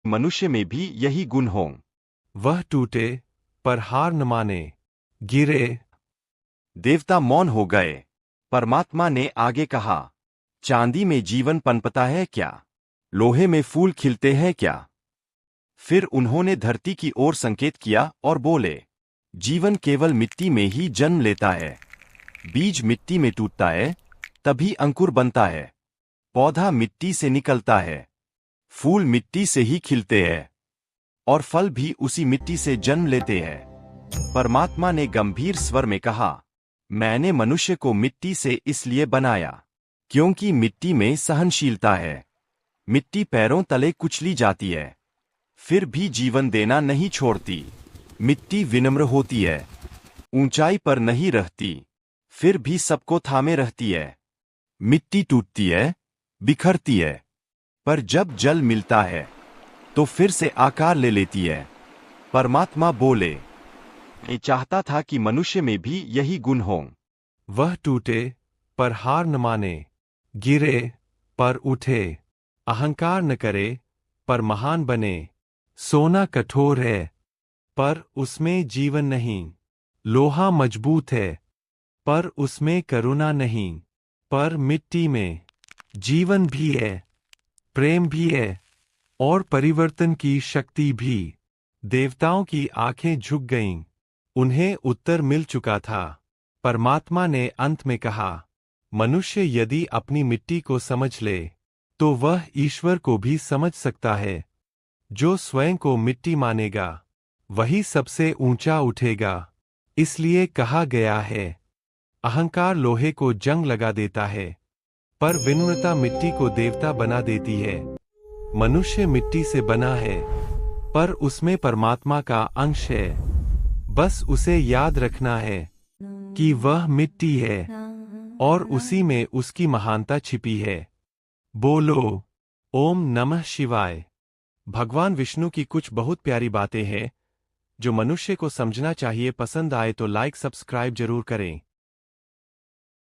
मनुष्य में भी यही गुण हों। वह टूटे पर हार न माने, गिरे। देवता मौन हो गए। परमात्मा ने आगे कहा, चांदी में जीवन पनपता है क्या? लोहे में फूल खिलते हैं क्या? फिर उन्होंने धरती की ओर संकेत किया और बोले, जीवन केवल मिट्टी में ही जन्म लेता है। बीज मिट्टी में टूटता है, तभी अंकुर बनता है। पौधा मिट्टी से निकलता है, फूल मिट्टी से ही खिलते हैं, और फल भी उसी मिट्टी से जन्म लेते हैं। परमात्मा ने गंभीर स्वर में कहा, मैंने मनुष्य को मिट्टी से इसलिए बनाया क्योंकि मिट्टी में सहनशीलता है। मिट्टी पैरों तले कुचली जाती है, फिर भी जीवन देना नहीं छोड़ती। मिट्टी विनम्र होती है, ऊंचाई पर नहीं रहती, फिर भी सबको थामे रहती है। मिट्टी टूटती है, बिखरती है, पर जब जल मिलता है तो फिर से आकार ले लेती है। परमात्मा बोले, मैं चाहता था कि मनुष्य में भी यही गुण हों। वह टूटे पर हार न माने, गिरे पर उठे। अहंकार न करे पर महान बने। सोना कठोर है पर उसमें जीवन नहीं। लोहा मजबूत है पर उसमें करुणा नहीं। पर मिट्टी में जीवन भी है, प्रेम भी है और परिवर्तन की शक्ति भी। देवताओं की आंखें झुक गईं। उन्हें उत्तर मिल चुका था। परमात्मा ने अंत में कहा, मनुष्य यदि अपनी मिट्टी को समझ ले तो वह ईश्वर को भी समझ सकता है। जो स्वयं को मिट्टी मानेगा वही सबसे ऊंचा उठेगा। इसलिए कहा गया है, अहंकार लोहे को जंग लगा देता है, पर विनम्रता मिट्टी को देवता बना देती है। मनुष्य मिट्टी से बना है, पर उसमें परमात्मा का अंश है। बस उसे याद रखना है कि वह मिट्टी है और उसी में उसकी महानता छिपी है। बोलो ओम नमः शिवाय। भगवान विष्णु की कुछ बहुत प्यारी बातें हैं जो मनुष्य को समझना चाहिए। पसंद आए तो लाइक सब्सक्राइब जरूर करें।